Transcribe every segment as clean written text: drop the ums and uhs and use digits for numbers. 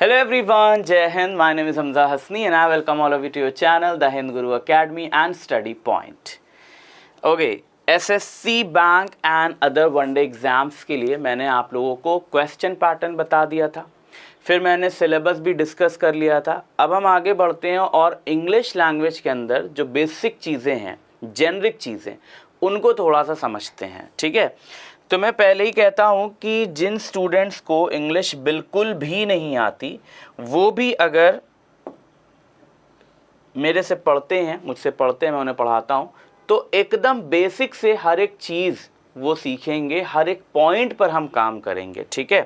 Hello everyone, Jai Hind. My name is Hamza Hasni and I welcome all of you to your channel, The Hind Guru Academy and Study Point. Okay, SSC bank and other one day exams के लिए मैंने आप लोगों को question pattern बता दिया था, फिर मैंने सिलेबस भी डिस्कस कर लिया था। अब हम आगे बढ़ते हैं और इंग्लिश लैंग्वेज के अंदर जो बेसिक चीज़ें हैं, जेनरिक चीज़ें, उनको थोड़ा सा समझते हैं। ठीक है, तो मैं पहले ही कहता हूँ कि जिन स्टूडेंट्स को इंग्लिश बिल्कुल भी नहीं आती, वो भी अगर मेरे से पढ़ते हैं, मुझसे पढ़ते हैं, मैं उन्हें पढ़ाता हूँ, तो एकदम बेसिक से हर एक चीज़ वो सीखेंगे, हर एक पॉइंट पर हम काम करेंगे। ठीक है,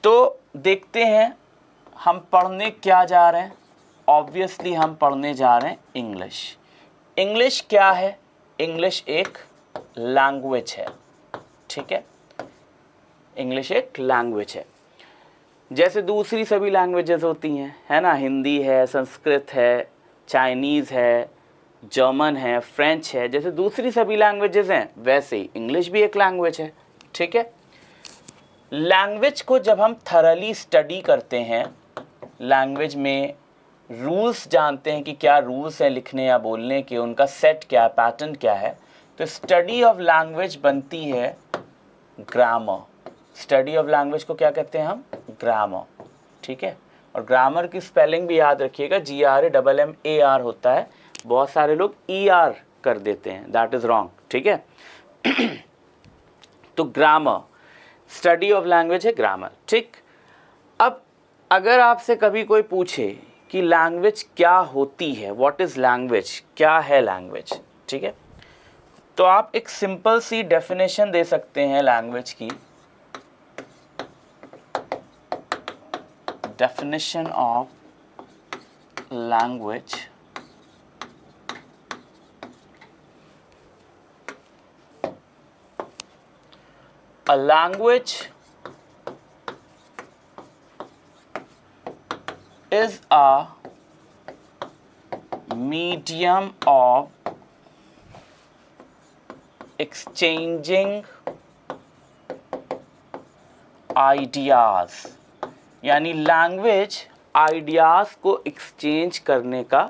तो देखते हैं हम पढ़ने क्या जा रहे हैं। ऑब्वियसली हम पढ़ने जा रहे हैं इंग्लिश। इंग्लिश क्या है? इंग्लिश एक लैंग्वेज है। ठीक है, इंग्लिश एक लैंग्वेज है, जैसे दूसरी सभी लैंग्वेजेस होती हैं, है ना। हिंदी है, संस्कृत है, चाइनीज़ है, जर्मन है, फ्रेंच है, जैसे दूसरी सभी लैंग्वेजेस हैं, वैसे ही इंग्लिश भी एक लैंग्वेज है। ठीक है, लैंग्वेज को जब हम थरली स्टडी करते हैं, लैंग्वेज में रूल्स जानते हैं कि क्या रूल्स हैं लिखने या बोलने के, उनका सेट क्या है, पैटर्न क्या है, तो स्टडी ऑफ लैंग्वेज बनती है ग्रामर। स्टडी ऑफ लैंग्वेज को क्या कहते हैं हम? ग्रामर। ठीक है, और ग्रामर की स्पेलिंग भी याद रखिएगा, GRAMMAR होता है। बहुत सारे लोग ER कर देते हैं, दैट इज़ रॉन्ग। ठीक है, तो ग्रामर, स्टडी ऑफ लैंग्वेज है ग्रामर। ठीक, अब अगर आपसे कभी कोई पूछे कि लैंग्वेज क्या होती है, व्हाट इज़ लैंग्वेज, क्या है लैंग्वेज, ठीक है, तो आप एक सिंपल सी डेफिनेशन दे सकते हैं लैंग्वेज की। Definition of language, a language is a medium of exchanging ideas, यानी लैंग्वेज आइडियाज़ को एक्सचेंज करने का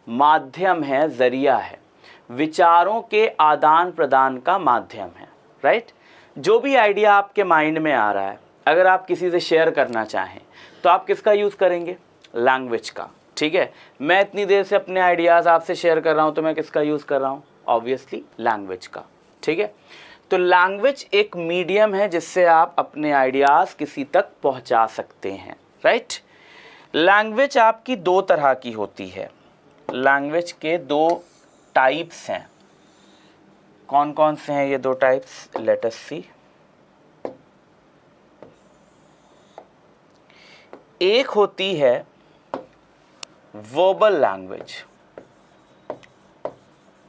माध्यम है, ज़रिया है, विचारों के आदान प्रदान का माध्यम है। राइट, जो भी आइडिया आपके माइंड में आ रहा है, अगर आप किसी से शेयर करना चाहें तो आप किसका यूज़ करेंगे? लैंग्वेज का। ठीक है, मैं इतनी देर से अपने आइडियाज़ आपसे शेयर कर रहा हूं, तो मैं किसका यूज़ कर रहा हूं? ऑब्वियसली लैंग्वेज का। ठीक है, तो लैंग्वेज एक मीडियम है जिससे आप अपने आइडियाज़ किसी तक पहुंचा सकते हैं। राइट, लैंग्वेज आपकी दो तरह की होती है। लैंग्वेज के दो टाइप्स हैं। कौन कौन से हैं ये दो टाइप्स? लेट अस सी। एक होती है वर्बल लैंग्वेज।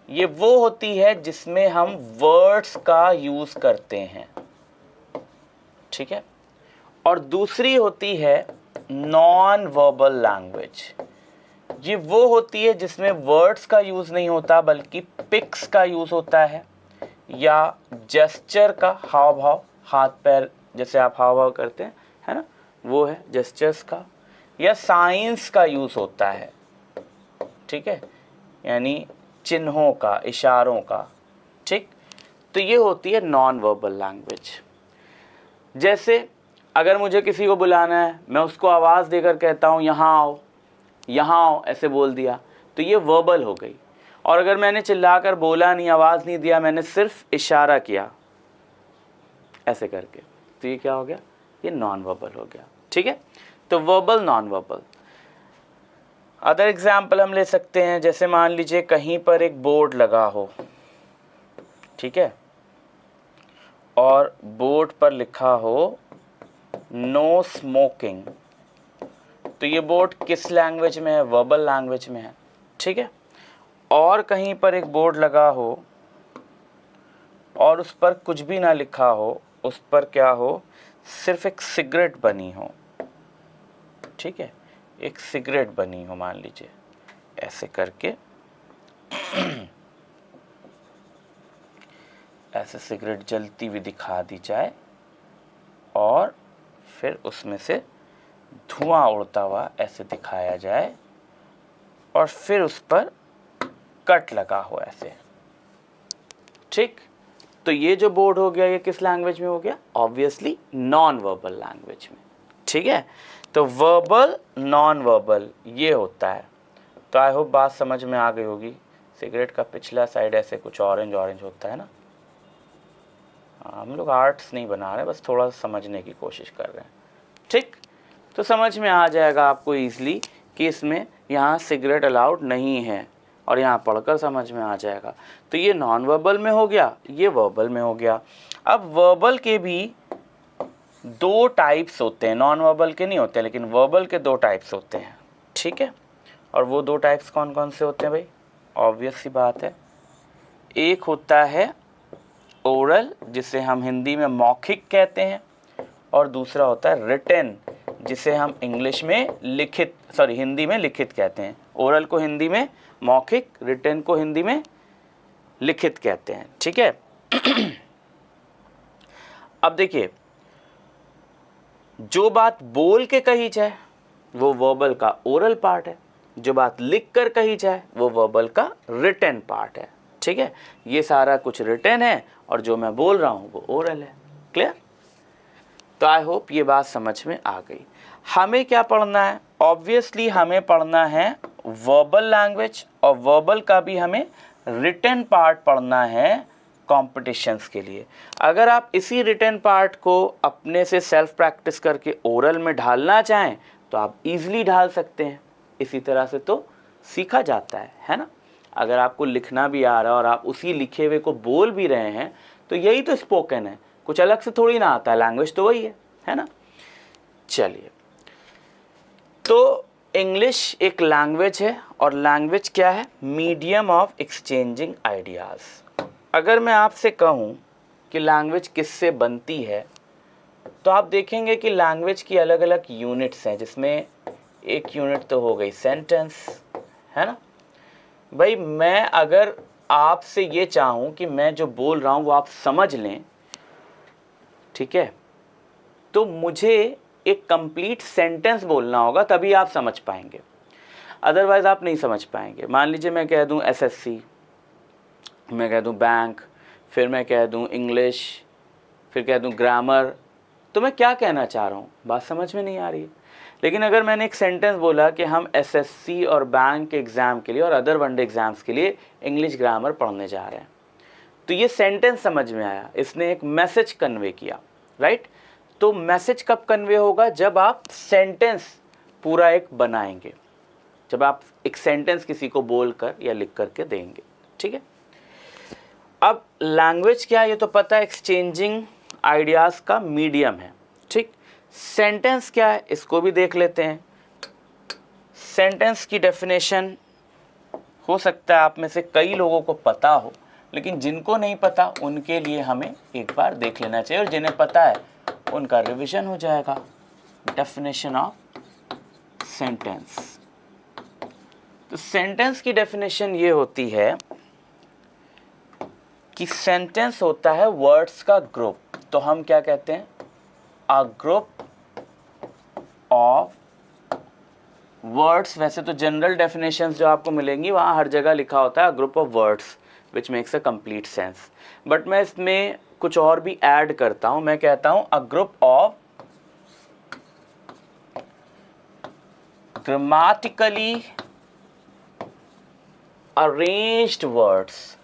ये वो होती है जिसमें हम वर्ड्स का यूज करते हैं। ठीक है, और दूसरी होती है नॉन वर्बल लैंग्वेज। ये वो होती है जिसमें वर्ड्स का यूज़ नहीं होता, बल्कि पिक्स का यूज़ होता है, या जेस्चर का, हाव भाव, हाथ पैर जैसे आप हाव भाव करते हैं, है ना, वो है जेस्चर्स का, या साइंस का यूज़ होता है। ठीक है, यानी चिन्हों का, इशारों का। ठीक, तो ये होती है नॉन वर्बल लैंग्वेज। जैसे अगर मुझे किसी को बुलाना है, मैं उसको आवाज़ देकर कहता हूँ यहाँ आओ, यहाँ आओ, ऐसे बोल दिया, तो ये वर्बल हो गई। और अगर मैंने चिल्लाकर बोला नहीं, आवाज़ नहीं दिया, मैंने सिर्फ इशारा किया ऐसे करके, तो ये क्या हो गया? ये नॉन वर्बल हो गया। ठीक है, तो verbal, non verbal. Other example हम ले सकते हैं, जैसे मान लीजिए कहीं पर एक बोर्ड लगा हो, ठीक है, और बोर्ड पर लिखा हो नो स्मोकिंग, तो ये बोर्ड किस लैंग्वेज में है? वर्बल लैंग्वेज में है। ठीक है, और कहीं पर एक बोर्ड लगा हो और उस पर कुछ भी ना लिखा हो, उस पर क्या हो? सिर्फ एक सिगरेट बनी हो। ठीक है, एक सिगरेट बनी हो, मान लीजिए ऐसे करके ऐसे सिगरेट जलती हुई दिखा दी जाए और फिर उसमें से धुआं उड़ता हुआ ऐसे दिखाया जाए और फिर उस पर कट लगा हो ऐसे। ठीक, तो ये जो बोर्ड हो गया ये किस लैंग्वेज में हो गया? ऑब्वियसली नॉन वर्बल लैंग्वेज में। ठीक है, तो वर्बल नॉन वर्बल ये होता है। तो आई होप बात समझ में आ गई होगी। सिगरेट का पिछला साइड ऐसे कुछ ऑरेंज ऑरेंज होता है ना। हम लोग आर्ट्स नहीं बना रहे, बस थोड़ा समझने की कोशिश कर रहे हैं। ठीक, तो समझ में आ जाएगा आपको ईजिली कि इसमें यहाँ सिगरेट अलाउड नहीं है, और यहाँ पढ़कर समझ में आ जाएगा। तो ये नॉन वर्बल में हो गया, ये वर्बल में हो गया। अब वर्बल के भी दो टाइप्स होते हैं, नॉन वर्बल के नहीं होते, लेकिन वर्बल के दो टाइप्स होते हैं। ठीक है, और वो दो टाइप्स कौन कौन से होते हैं भाई? ऑब्वियस सी बात है, एक होता है ओरल, जिसे हम हिंदी में मौखिक कहते हैं, और दूसरा होता है रिटन, जिसे हम इंग्लिश में लिखित, हिंदी में लिखित कहते हैं। ओरल को हिंदी में मौखिक, रिटन को हिंदी में लिखित कहते हैं। ठीक है अब देखिए, जो बात बोल के कही जाए वो वर्बल का ओरल पार्ट है, जो बात लिख कर कही जाए वो वर्बल का रिटन पार्ट है। ठीक है, ये सारा कुछ रिटन है और जो मैं बोल रहा हूं वो ओरल है। क्लियर? तो आई होप ये बात समझ में आ गई। हमें क्या पढ़ना है? ऑब्वियसली हमें पढ़ना है वर्बल लैंग्वेज, और वर्बल का भी हमें रिटन पार्ट पढ़ना है कॉम्पिटिशन्स के लिए। अगर आप इसी रिटन पार्ट को अपने से सेल्फ प्रैक्टिस करके ओरल में ढालना चाहें तो आप इजीली ढाल सकते हैं। इसी तरह से तो सीखा जाता है ना। अगर आपको लिखना भी आ रहा है और आप उसी लिखे हुए को बोल भी रहे हैं तो यही तो स्पोकन है, कुछ अलग से थोड़ी ना आता है, लैंग्वेज तो वही है ना। चलिए, तो इंग्लिश एक लैंग्वेज है, और लैंग्वेज क्या है? Medium of exchanging ideas. अगर मैं आपसे कहूँ कि लैंग्वेज किससे बनती है, तो आप देखेंगे कि लैंग्वेज की अलग अलग यूनिट्स हैं, जिसमें एक यूनिट तो हो गई सेंटेंस, है ना भाई। मैं अगर आपसे ये चाहूँ कि मैं जो बोल रहा हूँ वो आप समझ लें, ठीक है, तो मुझे एक कंप्लीट सेंटेंस बोलना होगा, तभी आप समझ पाएंगे, अदरवाइज आप नहीं समझ पाएंगे। मान लीजिए मैं कह दूं एसएससी, मैं कह दूं बैंक, फिर मैं कह दूं इंग्लिश, फिर कह दूं ग्रामर, तो मैं क्या कहना चाह रहा हूँ बात समझ में नहीं आ रही है। लेकिन अगर मैंने एक सेंटेंस बोला कि हम एसएससी और बैंक के एग्ज़ाम के लिए और अदर वनडे एग्ज़ाम्स के लिए इंग्लिश ग्रामर पढ़ने जा रहे हैं, तो ये सेंटेंस समझ में आया, इसने एक मैसेज कन्वे किया, राइट। तो मैसेज कब कन्वे होगा? जब आप सेंटेंस पूरा एक बनाएंगे, जब आप एक सेंटेंस किसी को बोलकर या लिख करके देंगे। ठीक है, अब लैंग्वेज क्या है ये तो पता है, एक्सचेंजिंग आइडियाज़ का मीडियम है। ठीक, सेंटेंस क्या है इसको भी देख लेते हैं। सेंटेंस की डेफिनेशन हो सकता है आप में से कई लोगों को पता हो, लेकिन जिनको नहीं पता उनके लिए हमें एक बार देख लेना चाहिए, और जिन्हें पता है उनका रिवीजन हो जाएगा। Definition of sentence. तो सेंटेंस की डेफिनेशन ये होती है कि सेंटेंस होता है वर्ड्स का ग्रुप। तो हम क्या कहते हैं? A group of words. वैसे तो जनरल डेफिनेशंस जो आपको मिलेंगी वहाँ हर जगह लिखा होता है group of words which makes a complete sense, but मैं इसमें कुछ और भी ऐड करता हूँ। मैं कहता हूँ a group of grammatically arranged words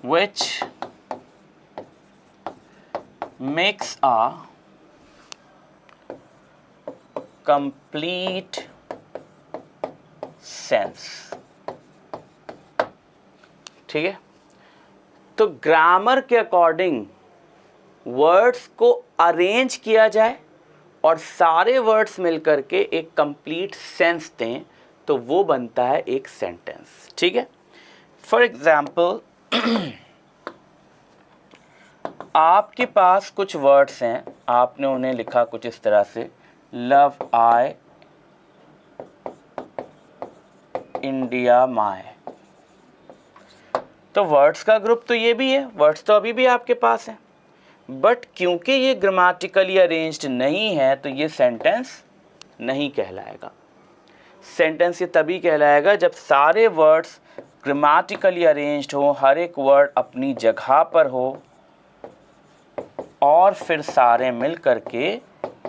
which makes a complete sense। ठीक है, तो ग्रामर के अकॉर्डिंग वर्ड्स को अरेंज किया जाए और सारे वर्ड्स मिलकर के एक कंप्लीट सेंस दें, तो वो बनता है एक सेंटेंस। ठीक है, फॉर एग्जाम्पल आपके पास कुछ वर्ड्स हैं, आपने उन्हें लिखा कुछ इस तरह से, लव आई इंडिया माय। तो वर्ड्स का ग्रुप तो ये भी है, वर्ड्स तो अभी भी आपके पास है, बट क्योंकि ये ग्रामेटिकली अरेंज्ड नहीं है तो ये सेंटेंस नहीं कहलाएगा। सेंटेंस ये तभी कहलाएगा जब सारे वर्ड्स ग्रामेटिकली अरेंज्ड हो, हर एक वर्ड अपनी जगह पर हो और फिर सारे मिल करके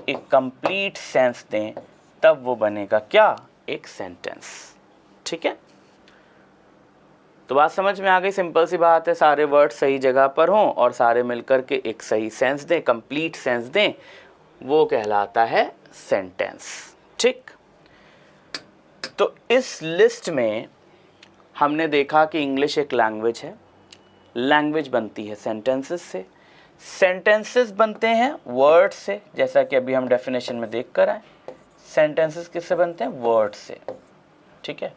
एक कंप्लीट सेंस दें, तब वो बनेगा क्या, एक सेंटेंस। ठीक है, तो बात समझ में आ गई, सिंपल सी बात है, सारे वर्ड सही जगह पर हों और सारे मिलकर के एक सही सेंस दें, कंप्लीट सेंस दें, वो कहलाता है सेंटेंस। ठीक, तो इस लिस्ट में हमने देखा कि इंग्लिश एक लैंग्वेज है, लैंग्वेज बनती है सेंटेंसेस से, सेंटेंसेस बनते हैं वर्ड से, जैसा कि अभी हम डेफिनेशन में देख कर आए, सेंटेंसेस किससे बनते हैं, वर्ड से। ठीक है,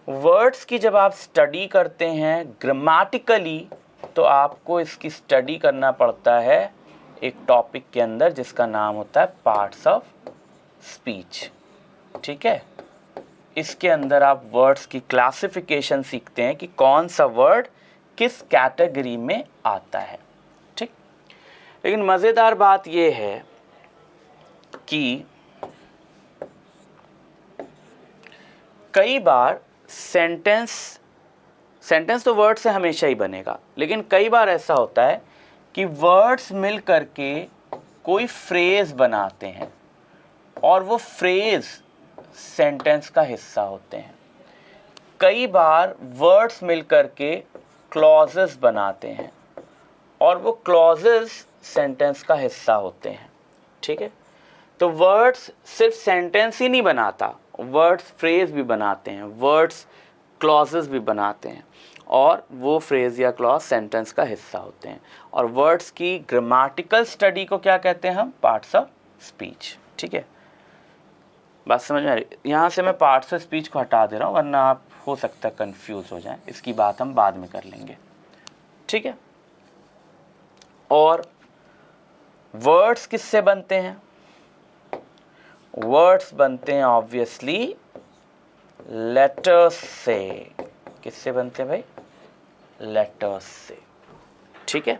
वर्ड्स की जब आप स्टडी करते हैं ग्रामेटिकली तो आपको इसकी स्टडी करना पड़ता है एक टॉपिक के अंदर जिसका नाम होता है पार्ट्स ऑफ स्पीच। ठीक है, इसके अंदर आप वर्ड्स की क्लासिफिकेशन सीखते हैं कि कौन सा वर्ड किस कैटेगरी में आता है। ठीक, लेकिन मज़ेदार बात यह है कि कई बार सेंटेंस तो वर्ड से हमेशा ही बनेगा, लेकिन कई बार ऐसा होता है कि वर्ड्स मिल करके कोई फ्रेज बनाते हैं और वो फ्रेज सेंटेंस का हिस्सा होते हैं। कई बार वर्ड्स मिल करके क्लॉजेस बनाते हैं और वो क्लॉजेस सेंटेंस का हिस्सा होते हैं। ठीक है, तो वर्ड्स सिर्फ सेंटेंस ही नहीं बनाता, वर्ड्स फ्रेज भी बनाते हैं, वर्ड्स क्लॉजेस भी बनाते हैं और वो फ्रेज या क्लॉज सेंटेंस का हिस्सा होते हैं। और वर्ड्स की ग्रामेटिकल स्टडी को क्या कहते हैं हम, पार्ट्स ऑफ स्पीच। ठीक है, बात समझ में आ रही, यहाँ से मैं पार्ट्स ऑफ स्पीच को हटा दे रहा हूँ वरना आप हो सकता है कंफ्यूज हो जाएं, इसकी बात हम बाद में कर लेंगे। ठीक है, और वर्ड्स किससे बनते हैं, वर्ड्स बनते हैं ऑब्वियसली लेटर्स से। किससे बनते हैं भाई, लेटर्स से। ठीक है,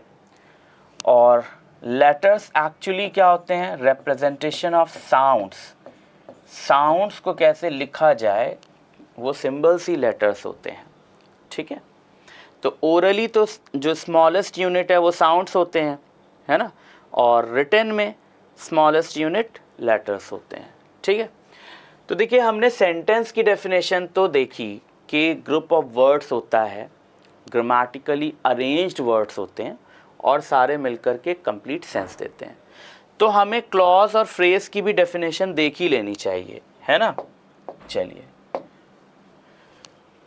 और लेटर्स एक्चुअली क्या होते हैं, रिप्रेजेंटेशन ऑफ साउंड्स। साउंड्स को कैसे लिखा जाए वो सिंबल्स ही लेटर्स होते हैं। ठीक है, तो ओरली तो जो स्मॉलेस्ट यूनिट है वो साउंड्स होते हैं, है ना, और रिटन में स्मॉलेस्ट यूनिट लेटर्स होते हैं। ठीक है, तो देखिए हमने सेंटेंस की डेफिनेशन तो देखी कि ग्रुप ऑफ वर्ड्स होता है, ग्रामेटिकली अरेंज्ड वर्ड्स होते हैं और सारे मिलकर के कंप्लीट सेंस देते हैं। तो हमें क्लॉज और फ्रेज की भी डेफिनेशन देख ही लेनी चाहिए, है ना। चलिए,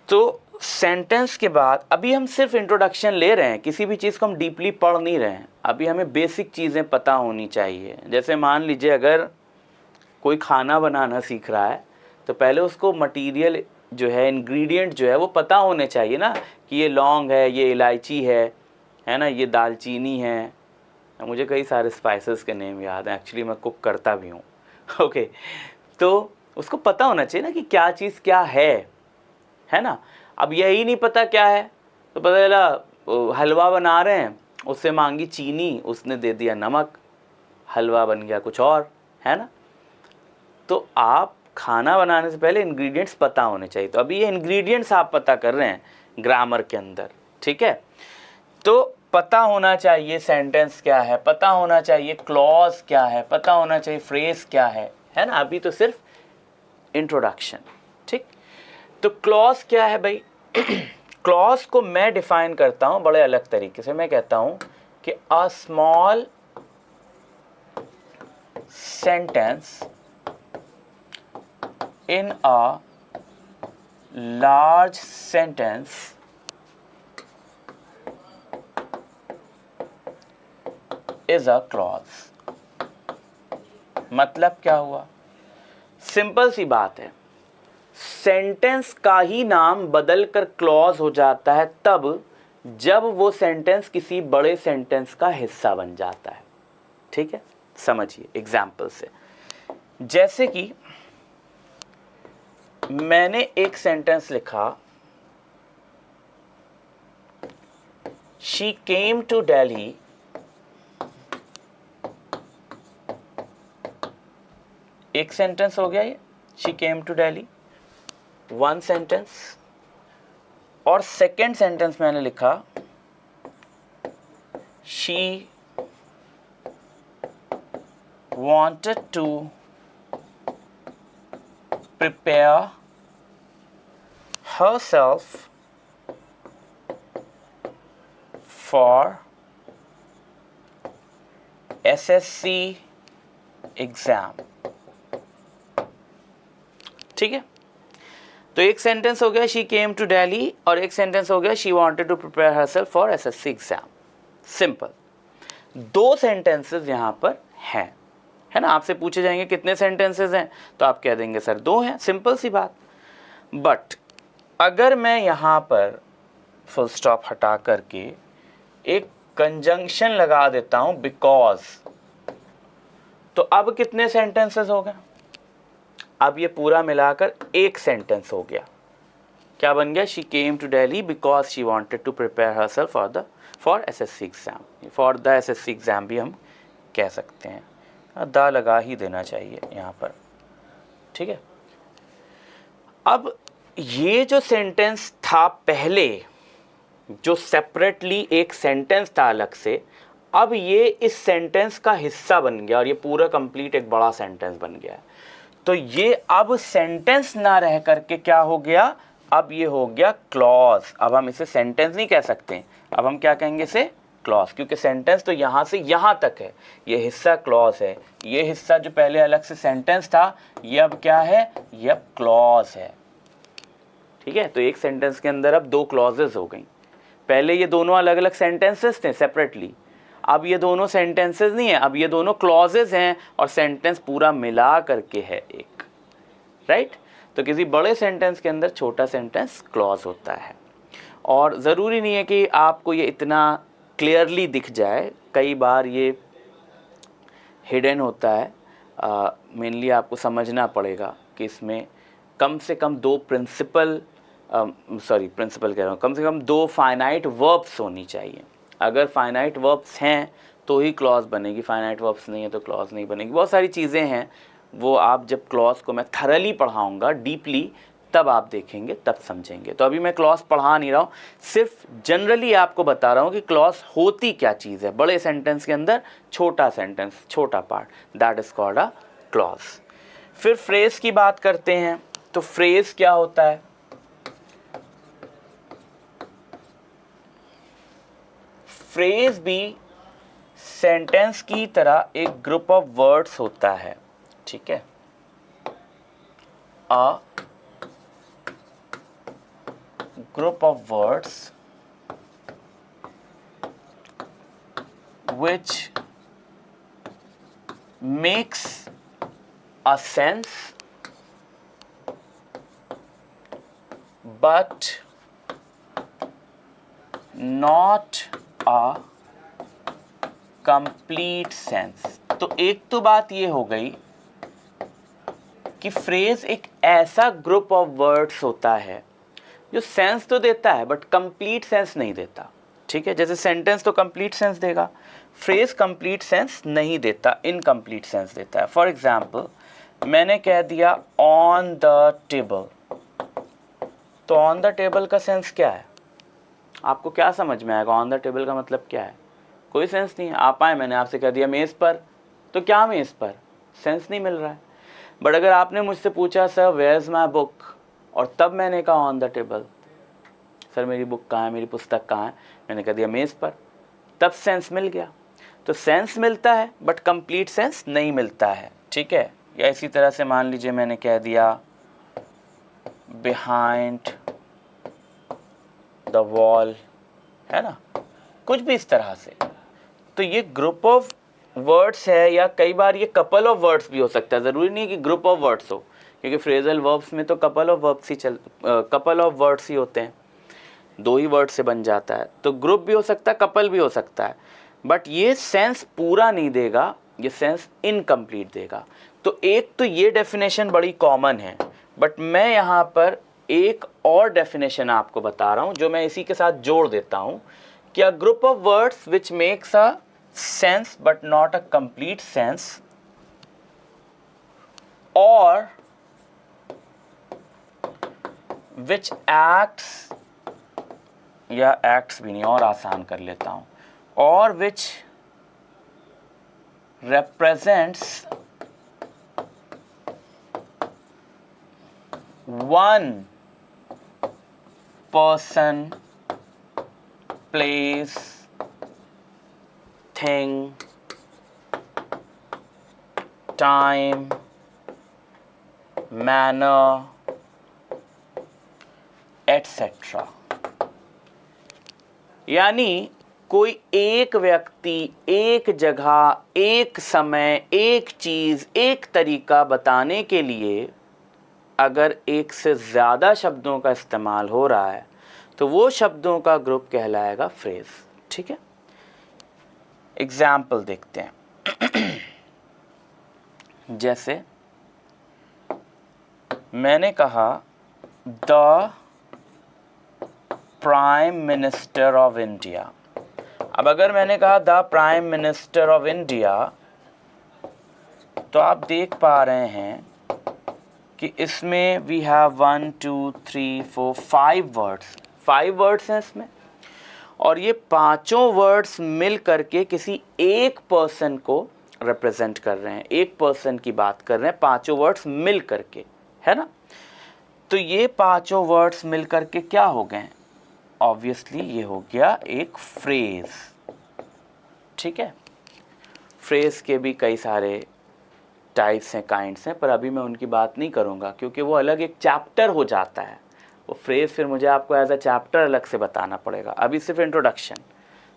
तो सेंटेंस के बाद अभी हम सिर्फ इंट्रोडक्शन ले रहे हैं, किसी भी चीज़ को हम डीपली पढ़ नहीं रहे हैं, अभी हमें बेसिक चीज़ें पता होनी चाहिए। जैसे मान लीजिए अगर कोई खाना बनाना सीख रहा है तो पहले उसको मटेरियल जो है, इंग्रेडिएंट जो है वो पता होने चाहिए ना, कि ये लौंग है, ये इलायची है ना, ये दालचीनी है। मुझे कई सारे स्पाइसेस के नेम याद हैं, एक्चुअली मैं कुक करता भी हूँ। ओके, तो उसको पता होना चाहिए ना कि क्या चीज़ क्या है ना। अब यही नहीं पता क्या है तो पता चला हलवा बना रहे हैं, उससे मांगी चीनी, उसने दे दिया नमक, हलवा बन गया कुछ और, है ना। तो आप खाना बनाने से पहले इंग्रेडिएंट्स पता होने चाहिए। तो अभी ये इंग्रेडिएंट्स आप पता कर रहे हैं ग्रामर के अंदर। ठीक है, तो पता होना चाहिए सेंटेंस क्या है, पता होना चाहिए क्लॉज क्या है, पता होना चाहिए फ्रेज क्या है ना। अभी तो सिर्फ इंट्रोडक्शन। ठीक, तो क्लॉज क्या है भाई, क्लॉज को मैं डिफाइन करता हूं बड़े अलग तरीके से। मैं कहता हूं कि a small sentence in a large sentence is a clause। मतलब क्या हुआ, सिंपल सी बात है, सेंटेंस का ही नाम बदलकर क्लॉज हो जाता है तब जब वो सेंटेंस किसी बड़े सेंटेंस का हिस्सा बन जाता है। ठीक है, समझिए एग्जाम्पल से, जैसे कि मैंने एक सेंटेंस लिखा, शी केम टू दिल्ली एक सेंटेंस हो गया ये, she came to Delhi, one sentence. और सेकेंड सेंटेंस मैंने लिखा she wanted to prepare herself for SSC exam. ठीक है, तो एक सेंटेंस हो गया शी केम टू दिल्ली और एक सेंटेंस हो गया she wanted to prepare herself for SSC exam. Simple, दो सेंटेंसेस यहां पर हैं, है ना। आपसे पूछे जाएंगे कितने सेंटेंसेस हैं, तो आप कह देंगे सर दो हैं, सिंपल सी बात। बट अगर मैं यहाँ पर फुल स्टॉप हटा करके एक कंजंक्शन लगा देता हूँ बिकॉज, तो अब कितने सेंटेंसेस हो गए? अब ये पूरा मिलाकर एक सेंटेंस हो गया। क्या बन गया? She came to Delhi because she wanted to prepare herself for SSC exam. For the SSC exam भी हम कह सकते हैं, दा लगा ही देना चाहिए यहाँ पर। ठीक है, अब ये जो सेंटेंस था पहले, जो सेपरेटली एक सेंटेंस था अलग से, अब ये इस सेंटेंस का हिस्सा बन गया और ये पूरा कंप्लीट एक बड़ा सेंटेंस बन गया। तो ये अब सेंटेंस ना रह करके क्या हो गया? अब ये हो गया क्लॉज। अब हम इसे सेंटेंस नहीं कह सकते, अब हम क्या कहेंगे इसे? क्लॉज, क्योंकि सेंटेंस तो यहाँ से यहाँ तक है, ये हिस्सा क्लॉज है। ये हिस्सा जो पहले अलग से सेंटेंस था, ये अब क्या है? ये अब क्लॉज है। ठीक है, तो एक सेंटेंस के अंदर अब दो क्लॉजेस हो गई। पहले ये दोनों अलग अलग सेंटेंसेस थे सेपरेटली, अब ये दोनों सेंटेंसेस नहीं है, अब ये दोनों क्लॉजेस हैं और सेंटेंस पूरा मिला करके है एक। राइट, तो किसी बड़े सेंटेंस के अंदर छोटा सेंटेंस क्लॉज होता है। और ज़रूरी नहीं है कि आपको ये इतना क्लियरली दिख जाए, कई बार ये हिडन होता है। मेनली आपको समझना पड़ेगा कि इसमें कम से कम दो प्रिंसिपल कह रहा हूँ, कम से कम दो फाइनाइट वर्ब्स होनी चाहिए। अगर फाइनाइट वर्ब्स हैं तो ही क्लॉज बनेगी, फाइनाइट वर्ब्स नहीं है तो क्लॉज नहीं बनेगी। बहुत सारी चीज़ें हैं, वो आप जब क्लॉज को मैं थरली पढ़ाऊँगा डीपली तब आप देखेंगे, तब समझेंगे। तो अभी मैं क्लॉज पढ़ा नहीं रहा हूँ, सिर्फ जनरली आपको बता रहा हूँ कि क्लॉज होती क्या चीज़ है। बड़े सेंटेंस के अंदर छोटा सेंटेंस, छोटा part, that is called a clause. फिर फ्रेज की बात करते हैं, तो फ्रेज क्या होता है? फ्रेज भी सेंटेंस की तरह एक ग्रुप ऑफ वर्ड्स होता है। ठीक है, अ group of words which makes a sense but not a complete sense। तो एक तो बात ये हो गई कि फ्रेज एक ऐसा ग्रुप ऑफ वर्ड्स होता है जो सेंस तो देता है बट कंप्लीट सेंस नहीं देता। ठीक है, जैसे सेंटेंस तो कंप्लीट सेंस देगा, फ्रेज कंप्लीट सेंस नहीं देता, इनकम्प्लीट सेंस देता है। फॉर एग्जाम्पल, मैंने कह दिया ऑन द टेबल, तो ऑन द टेबल का सेंस क्या है? आपको क्या समझ में आएगा? ऑन द टेबल का मतलब क्या है? कोई सेंस नहीं है। आप आए, मैंने आपसे कह दिया मेज़ पर, तो क्या मेज़ पर? सेंस नहीं मिल रहा है। बट अगर आपने मुझसे पूछा sir where is my book, और तब मैंने कहा ऑन द टेबल, सर मेरी बुक कहाँ है, मेरी पुस्तक कहाँ है, मैंने कह दिया मेज़ पर, तब सेंस मिल गया। तो सेंस मिलता है बट कंप्लीट सेंस नहीं मिलता है। ठीक है, या इसी तरह से मान लीजिए मैंने कह दिया बिहाइंड द वॉल, है ना, कुछ भी इस तरह से। तो ये ग्रुप ऑफ वर्ड्स है, या कई बार ये कपल ऑफ वर्ड्स भी हो सकता है। ज़रूरी नहीं है कि ग्रुप ऑफ वर्ड्स हो, क्योंकि फ्रेजल वर्ब्स में तो कपल ऑफ वर्ड्स ही होते हैं, दो ही वर्ड से बन जाता है। तो ग्रुप भी हो सकता है, कपल भी हो सकता है, बट ये सेंस पूरा नहीं देगा, ये सेंस इनकम्प्लीट देगा। तो एक तो ये डेफिनेशन बड़ी कॉमन है, बट मैं यहाँ पर एक और डेफिनेशन आपको बता रहा हूँ जो मैं इसी के साथ जोड़ देता हूँ कि a group of words which makes a sense but not a complete sense, or which acts, या acts भी नहीं, और आसान कर लेता हूं, or which represents one person, place, thing, time, manner, etc. यानी कोई एक व्यक्ति, एक जगह, एक समय, एक चीज, एक तरीका बताने के लिए अगर एक से ज़्यादा शब्दों का इस्तेमाल हो रहा है तो वो शब्दों का ग्रुप कहलाएगा फ्रेज। ठीक है, एग्जाम्पल देखते हैं। जैसे मैंने कहा the prime minister of India. अब अगर मैंने कहा the prime minister of India, तो आप देख पा रहे हैं कि इसमें वी हैव 1 2 3 4 5 वर्ड्स हैं इसमें, और ये पांचों वर्ड्स मिल करके किसी एक पर्सन को रिप्रेजेंट कर रहे हैं, एक पर्सन की बात कर रहे हैं, पांचों वर्ड्स मिल करके, है ना। तो ये पांचों वर्ड्स मिल करके क्या हो गए? ऑब्वियसली ये हो गया एक फ्रेज। ठीक है, फ्रेज के भी कई सारे टाइप्स हैं, काइंड्स हैं, पर अभी मैं उनकी बात नहीं करूंगा क्योंकि वो अलग एक चैप्टर हो जाता है। वो फ्रेज फिर मुझे आपको एज अ चैप्टर अलग से बताना पड़ेगा, अभी सिर्फ इंट्रोडक्शन।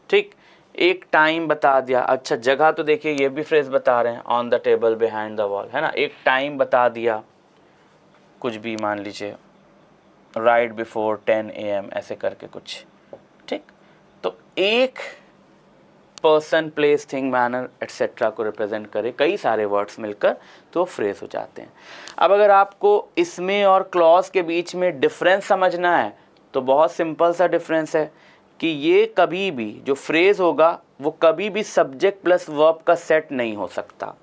ठीक, एक टाइम बता दिया। अच्छा, जगह तो देखिए ये भी फ्रेज बता रहे हैं, on the table behind the wall, है ना। एक टाइम बता दिया, कुछ भी मान लीजिए राइट बिफोर 10 AM ऐसे करके कुछ। ठीक, तो एक person, place, thing, manner etcetera को रिप्रेजेंट करे कई सारे वर्ड्स मिलकर तो फ्रेज हो जाते हैं। अब अगर आपको इसमें और क्लॉज के बीच में डिफरेंस समझना है तो बहुत सिंपल सा डिफरेंस है कि ये कभी भी जो फ्रेज होगा वो कभी भी सब्जेक्ट प्लस वर्ब का सेट नहीं हो सकता।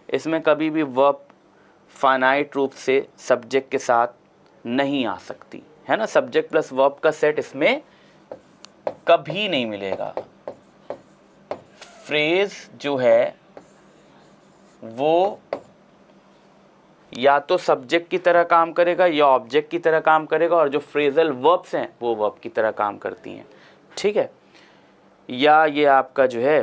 इसमें कभी भी वर्ब फाइनाइट रूप से सब्जेक्ट के साथ नहीं आ सकती, है ना। सब्जेक्ट प्लस वर्ब का सेट इसमें कभी नहीं मिलेगा। फ्रेज जो है वो या तो सब्जेक्ट की तरह काम करेगा या ऑब्जेक्ट की तरह काम करेगा, और जो फ्रेजल वर्ब्स हैं वो वर्ब की तरह काम करती हैं। ठीक है, या ये आपका जो है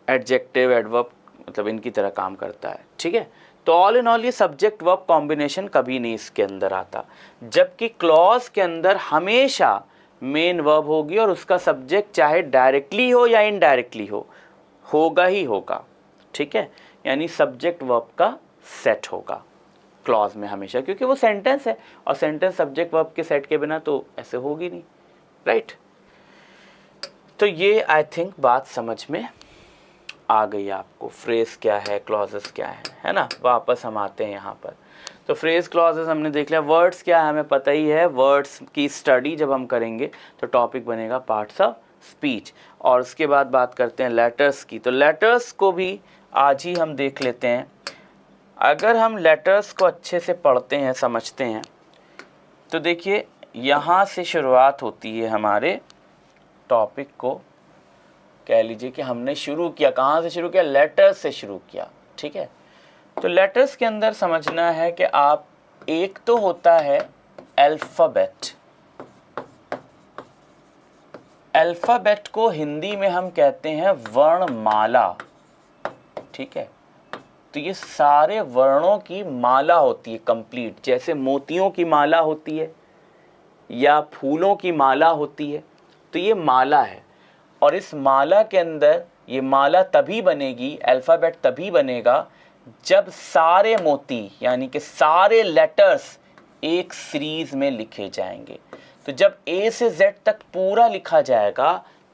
एडजेक्टिव, एडवर्ब, मतलब इनकी तरह काम करता है। ठीक है, तो ऑल इन ऑल ये सब्जेक्ट वर्ब कॉम्बिनेशन कभी नहीं इसके अंदर आता, जबकि क्लॉज के अंदर हमेशा मेन वर्ब होगी और उसका सब्जेक्ट चाहे डायरेक्टली हो या इनडायरेक्टली हो, होगा ही होगा। ठीक है, यानी सब्जेक्ट वर्ब का सेट होगा क्लॉज में हमेशा, क्योंकि वो सेंटेंस है और सेंटेंस सब्जेक्ट वर्ब के सेट के बिना तो ऐसे होगी नहीं, राइट। तो ये आई थिंक बात समझ में आ गई आपको, फ्रेज क्या है, क्लॉजेस क्या है ना। वापस हम आते हैं यहाँ पर। तो फ्रेज, क्लॉजेस हमने देख लिया। वर्ड्स क्या है हमें पता ही है, वर्ड्स की स्टडी जब हम करेंगे तो टॉपिक बनेगा पार्ट्स ऑफ स्पीच, और उसके बाद बात करते हैं लेटर्स की। तो लेटर्स को भी आज ही हम देख लेते हैं। अगर हम लेटर्स को अच्छे से पढ़ते हैं, समझते हैं, तो देखिए यहाँ से शुरुआत होती है हमारे टॉपिक को। कह लीजिए कि हमने शुरू किया, कहाँ से शुरू किया? लेटर्स से शुरू किया। ठीक है, तो लेटर्स के अंदर समझना है कि आप, एक तो होता है अल्फ़ाबेट। अल्फ़ाबेट को हिंदी में हम कहते हैं वर्णमाला। ठीक है, तो ये सारे वर्णों की माला होती है कंप्लीट, जैसे मोतियों की माला होती है या फूलों की माला होती है, तो ये माला है। और इस माला के अंदर, ये माला तभी बनेगी, अल्फ़ाबेट तभी बनेगा जब सारे मोती यानी कि सारे लेटर्स एक सीरीज में लिखे जाएंगे। तो जब A से Z तक पूरा लिखा जाएगा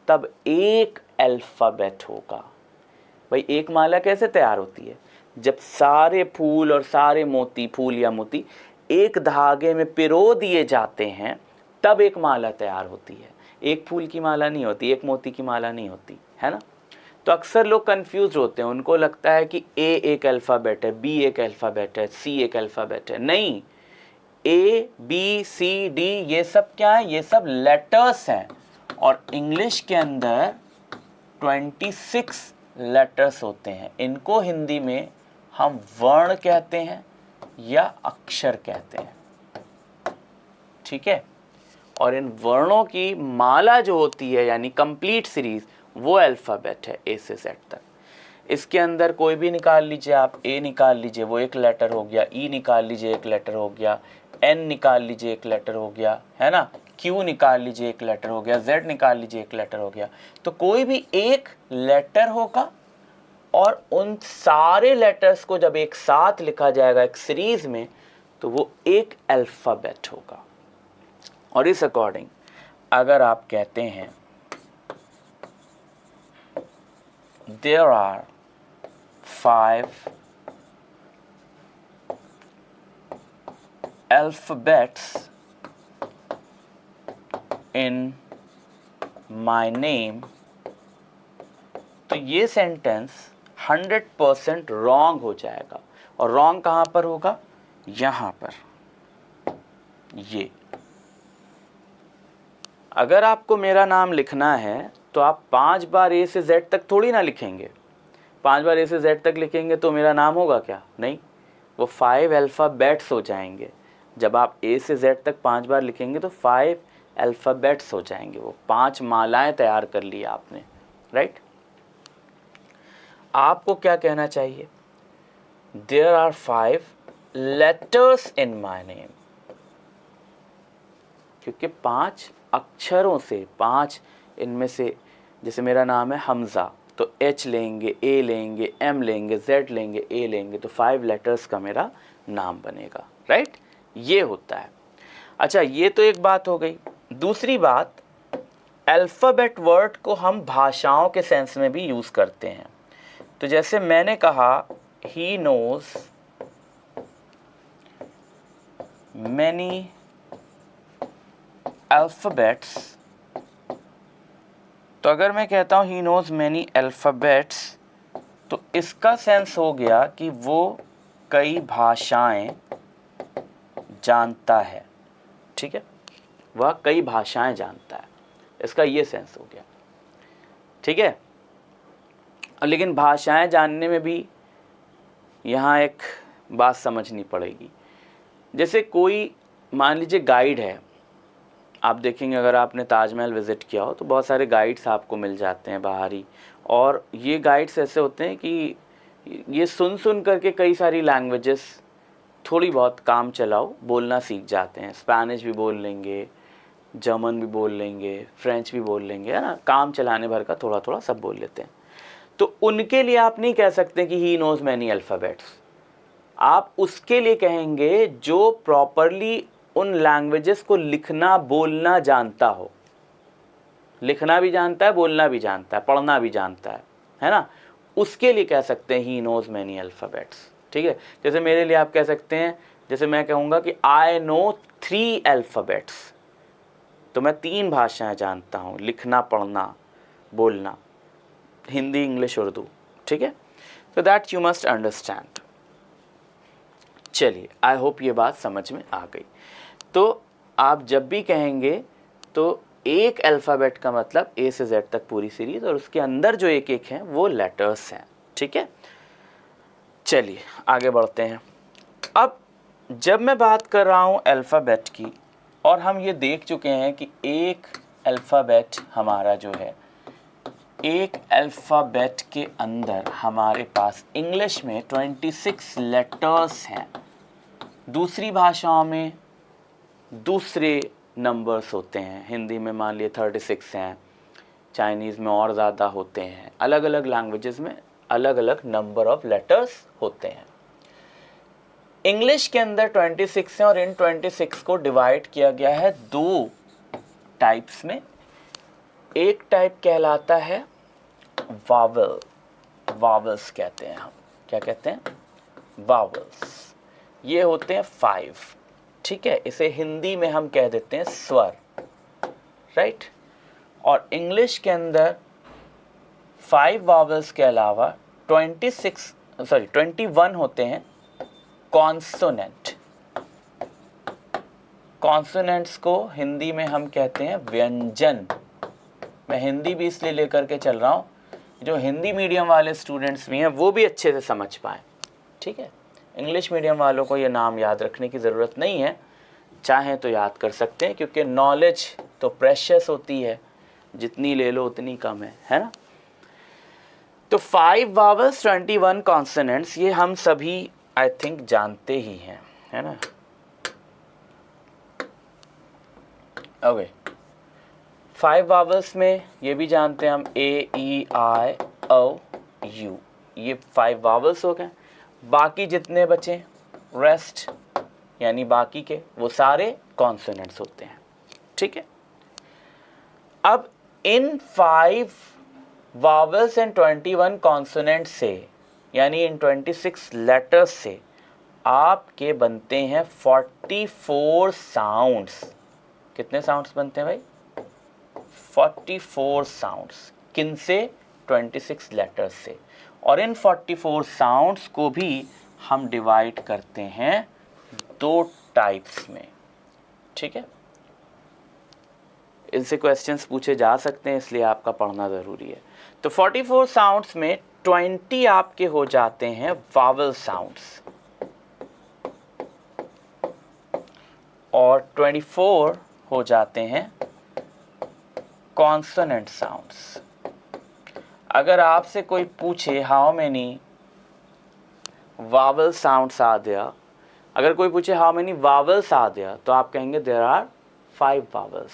तब एक अल्फ़ाबेट होगा। भाई एक माला कैसे तैयार होती है? जब सारे फूल और सारे मोती, फूल या मोती एक धागे में पिरो दिए जाते हैं तब एक माला तैयार होती है। एक फूल की माला नहीं होती, एक मोती की माला नहीं होती, है ना। तो अक्सर लोग कंफ्यूज होते हैं, उनको लगता है कि ए एक अल्फ़ाबेट है, बी एक अल्फ़ाबेट है, सी एक अल्फ़ाबेट है। नहीं, ए बी सी डी ये सब क्या है, ये सब लेटर्स हैं। और इंग्लिश के अंदर 26 लेटर्स होते हैं। इनको हिंदी में हम वर्ण कहते हैं या अक्षर कहते हैं, ठीक है। और इन वर्णों की माला जो होती है यानी कंप्लीट सीरीज, वो अल्फ़ाबेट है ए से जेड तक। इसके अंदर कोई भी निकाल लीजिए आप, ए निकाल लीजिए वो एक लेटर हो गया, ई निकाल लीजिए एक लेटर हो गया, एन निकाल लीजिए एक लेटर हो गया, है ना, क्यू निकाल लीजिए एक लेटर हो गया, जेड निकाल लीजिए एक लेटर हो गया। तो कोई भी एक लेटर होगा और उन सारे लेटर्स को जब एक साथ लिखा जाएगा एक सीरीज में, तो वो एक अल्फ़ाबेट होगा। और इस अकॉर्डिंग अगर आप कहते हैं there are 5 alphabets in my name, तो ये सेंटेंस 100% रॉन्ग हो जाएगा। और रॉन्ग कहाँ पर होगा, यहाँ पर। ये अगर आपको मेरा नाम लिखना है तो आप 5 बार ए से जेड तक थोड़ी ना लिखेंगे। 5 बार ए से जेड तक लिखेंगे तो मेरा नाम होगा क्या, नहीं, वो 5 अल्फ़ाबेट्स हो जाएंगे। जब आप ए से जेड तक 5 बार लिखेंगे तो 5 अल्फ़ाबेट्स हो जाएंगे, वो 5 मालाएं तैयार कर ली आपने, राइट। आपको क्या कहना चाहिए, there are 5 letters in my name, क्योंकि 5 अक्षरों से, 5 इनमें से, जैसे मेरा नाम है हमज़ा, तो एच लेंगे, ए लेंगे, एम लेंगे, जेड लेंगे, ए लेंगे, तो 5 लेटर्स का मेरा नाम बनेगा, राइट। ये होता है। अच्छा, ये तो एक बात हो गई। दूसरी बात, अल्फ़ाबेट वर्ड को हम भाषाओं के सेंस में भी यूज़ करते हैं। तो जैसे मैंने कहा ही नोज मैनी अल्फ़ाबेट्स, तो अगर मैं कहता हूँ ही नोज मैनी अल्फ़ाबेट्स, तो इसका सेंस हो गया कि वो कई भाषाएं जानता है, ठीक है, वह कई भाषाएं जानता है, इसका ये सेंस हो गया, ठीक है। लेकिन भाषाएं जानने में भी यहाँ एक बात समझनी पड़ेगी। जैसे कोई मान लीजिए गाइड है, आप देखेंगे अगर आपने ताजमहल विज़िट किया हो तो बहुत सारे गाइड्स आपको मिल जाते हैं बाहरी, और ये गाइड्स ऐसे होते हैं कि ये सुन करके कई सारी लैंग्वेजेस थोड़ी बहुत काम चलाओ बोलना सीख जाते हैं। स्पेनिश भी बोल लेंगे, जर्मन भी बोल लेंगे, फ्रेंच भी बोल लेंगे, है ना, काम चलाने भर का थोड़ा थोड़ा सब बोल लेते हैं। तो उनके लिए आप नहीं कह सकते कि ही नोज मैनी अल्फ़ाबेट्स, आप उसके लिए कहेंगे जो प्रॉपरली उन लैंग्वेजेस को लिखना बोलना जानता हो। लिखना भी जानता है, बोलना भी जानता है, पढ़ना भी जानता है ना, उसके लिए कह सकते हैं ही नोज मैनी अल्फ़ाबेट्स, ठीक है। जैसे मेरे लिए आप कह सकते हैं, जैसे मैं कहूँगा कि आई नो 3 अल्फ़ाबेट्स, तो मैं 3 भाषाएं जानता हूँ, लिखना, पढ़ना, बोलना, हिंदी, इंग्लिश, उर्दू, ठीक है। तो दैट यू मस्ट अंडरस्टैंड। चलिए, आई होप ये बात समझ में आ गई। तो आप जब भी कहेंगे तो एक अल्फ़ाबेट का मतलब ए से जेड तक पूरी सीरीज, और उसके अंदर जो एक एक हैं वो लेटर्स हैं, ठीक है। चलिए आगे बढ़ते हैं। अब जब मैं बात कर रहा हूँ अल्फ़ाबेट की, और हम ये देख चुके हैं कि एक अल्फ़ाबेट हमारा जो है, एक अल्फ़ाबेट के अंदर हमारे पास इंग्लिश में 26 लेटर्स हैं, दूसरी भाषाओं में दूसरे नंबर्स होते हैं। हिंदी में मान लिए 36 हैं, चाइनीज़ में और ज़्यादा होते हैं, अलग अलग लैंग्वेजेस में अलग अलग नंबर ऑफ लेटर्स होते हैं। इंग्लिश के अंदर 26 हैं और इन 26 को डिवाइड किया गया है 2 टाइप्स में। एक टाइप कहलाता है वावल, वावल्स कहते हैं हम, क्या कहते हैं, वावल्स। ये होते हैं 5, ठीक है, इसे हिंदी में हम कह देते हैं स्वर। राइट। और इंग्लिश के अंदर 5 वावल्स के अलावा 21 होते हैं कॉन्सोनेंट। कॉन्सोनेंट्स को हिंदी में हम कहते हैं व्यंजन। मैं हिंदी भी इसलिए लेकर के चल रहा हूँ जो हिंदी मीडियम वाले स्टूडेंट्स भी हैं वो भी अच्छे से समझ पाएँ, ठीक है। इंग्लिश मीडियम वालों को ये नाम याद रखने की ज़रूरत नहीं है, चाहें तो याद कर सकते हैं, क्योंकि नॉलेज तो प्रेशियस होती है, जितनी ले लो उतनी कम है ना। तो 5 वावल्स 21 कॉन्सोनेंट्स, ये हम सभी आई थिंक जानते ही हैं, है ना। ओके, 5 वावल्स में ये भी जानते हैं हम ए ई आई ओ यू, ये 5 वावल्स हो गए। बाकी जितने बचे रेस्ट यानी बाकी के वो सारे कॉन्सोनेंट्स होते हैं, ठीक है। अब इन 5 वावल्स एंड 21 कॉन्सोनेंट से यानी इन 26 लेटर्स से आपके बनते हैं 44 साउंड्स। कितने साउंड्स बनते हैं भाई? 44 साउंड्स। किन से? 26 लेटर्स से। और इन 44 साउंड्स को भी हम डिवाइड करते हैं 2 टाइप्स में, ठीक है। इनसे क्वेश्चंस पूछे जा सकते हैं, इसलिए आपका पढ़ना ज़रूरी है। तो 44 साउंड्स में 20 आपके हो जाते हैं वावल साउंड्स और 24 हो जाते हैं कॉन्सोनेंट साउंड्स। अगर आपसे कोई पूछे how many vowel sounds are there, अगर कोई पूछे how many vowels are there, तो आप कहेंगे देयर आर 5 वावल्स।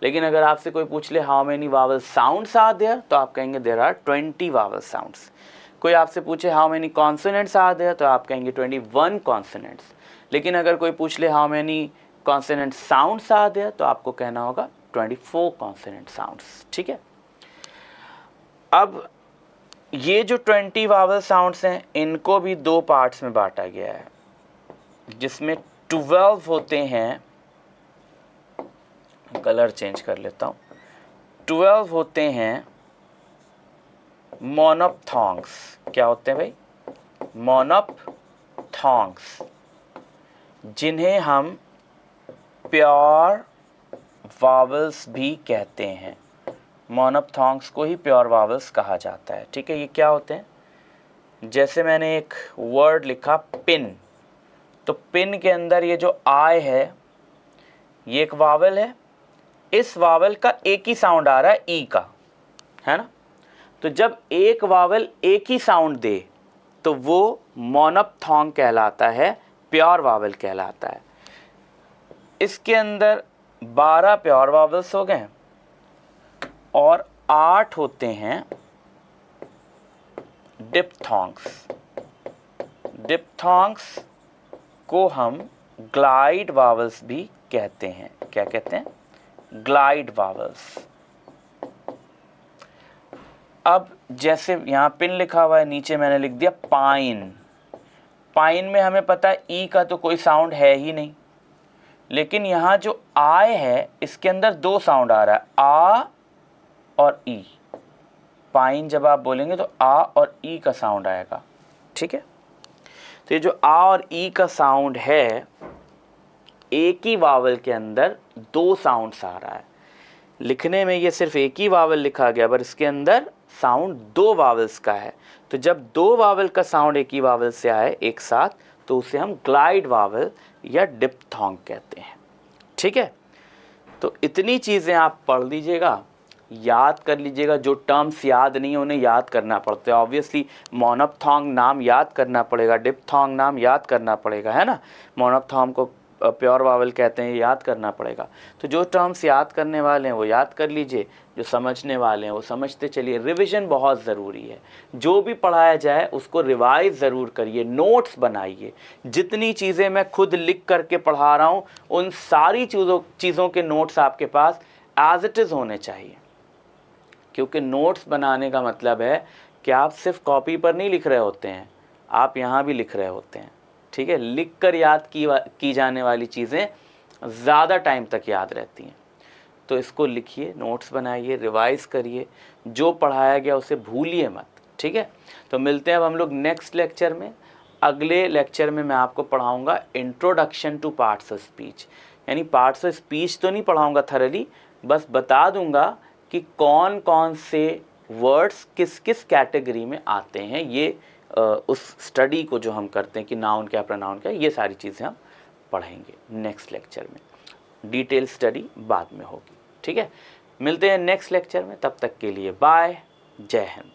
लेकिन अगर आपसे कोई पूछ ले how many vowel sounds are there, तो आप कहेंगे देयर आर 20 वावल साउंड्स। कोई आपसे पूछे how many consonants are there, तो आप कहेंगे 21 कॉन्सोनेंट्स। लेकिन अगर कोई पूछ ले how many consonant sounds are there, तो आपको कहना होगा 24 कॉन्सोनेंट साउंड्स, ठीक है। अब ये जो 20 वावल साउंड्स हैं इनको भी 2 पार्ट्स में बांटा गया है, जिसमें 12 होते हैं, कलर चेंज कर लेता हूँ, 12 होते हैं मोनोप्थॉन्ग्स। क्या होते हैं भाई? मोनोप्थॉन्ग्स, जिन्हें हम प्योर वावल्स भी कहते हैं। मोनोप्थॉन्ग्स को ही प्योर वावल्स कहा जाता है, ठीक है। ये क्या होते हैं? जैसे मैंने एक वर्ड लिखा पिन, तो पिन के अंदर ये जो आई है ये एक वावल है, इस वावल का एक ही साउंड आ रहा है ई का, है ना। तो जब एक वावल एक ही साउंड दे तो वो मोनोप्थॉन्ग कहलाता है, प्योर वावल कहलाता है। इसके अंदर 12 प्योर वावल्स हो गए और 8 होते हैं डिप्थॉन्ग्स। डिप्थॉन्ग्स को हम ग्लाइड वावल्स भी कहते हैं। क्या कहते हैं? Glide vowels. अब जैसे यहाँ पिन लिखा हुआ है, नीचे मैंने लिख दिया पाइन। पाइन में हमें पता है ई का तो कोई साउंड है ही नहीं, लेकिन यहाँ जो आय है इसके अंदर 2 साउंड आ रहा है, आ और ई। पाइन जब आप बोलेंगे तो आ और ई का साउंड आएगा, ठीक है। तो ये जो आ और ई का साउंड है, एक ही वावल के अंदर 2 साउंड्स आ रहा है। लिखने में ये सिर्फ एक ही वावल लिखा गया, पर इसके अंदर साउंड 2 वावल्स का है। तो जब 2 वावल का साउंड एक ही वावल से आए एक साथ, तो उसे हम ग्लाइड वावल या डिप्थॉन्ग कहते हैं, ठीक है। तो इतनी चीज़ें आप पढ़ लीजिएगा, याद कर लीजिएगा। जो टर्म्स याद नहीं उन्हें याद करना पड़ता है। ऑब्वियसली मोनोप्थॉन्ग नाम याद करना पड़ेगा, डिप्थॉन्ग नाम याद करना पड़ेगा, है ना। मोनोप्थॉन्ग को प्योर वावल कहते हैं, याद करना पड़ेगा। तो जो टर्म्स याद करने वाले हैं वो याद कर लीजिए, जो समझने वाले हैं वो समझते चलिए। रिवीजन बहुत ज़रूरी है, जो भी पढ़ाया जाए उसको रिवाइज ज़रूर करिए, नोट्स बनाइए। जितनी चीज़ें मैं खुद लिख करके पढ़ा रहा हूँ उन सारी चीज़ों के नोट्स आपके पास एज इट इज़ होने चाहिए, क्योंकि नोट्स बनाने का मतलब है कि आप सिर्फ कॉपी पर नहीं लिख रहे होते हैं, आप यहाँ भी लिख रहे होते हैं, ठीक है। लिख कर याद की जाने वाली चीज़ें ज़्यादा टाइम तक याद रहती हैं। तो इसको लिखिए, नोट्स बनाइए, रिवाइज करिए, जो पढ़ाया गया उसे भूलिए मत, ठीक है। तो मिलते हैं अब हम लोग नेक्स्ट लेक्चर में। अगले लेक्चर में मैं आपको पढ़ाऊँगा introduction to parts of speech, यानी पार्ट्स ऑफ स्पीच तो नहीं पढ़ाऊँगा थरली, बस बता दूंगा कि कौन कौन से वर्ड्स किस किस कैटेगरी में आते हैं। ये उस स्टडी को जो हम करते हैं कि नाउन क्या प्रोनाउन क्या, ये सारी चीज़ें हम पढ़ेंगे नेक्स्ट लेक्चर में। डिटेल स्टडी बाद में होगी, ठीक है। मिलते हैं नेक्स्ट लेक्चर में, तब तक के लिए बाय, जय हिंद।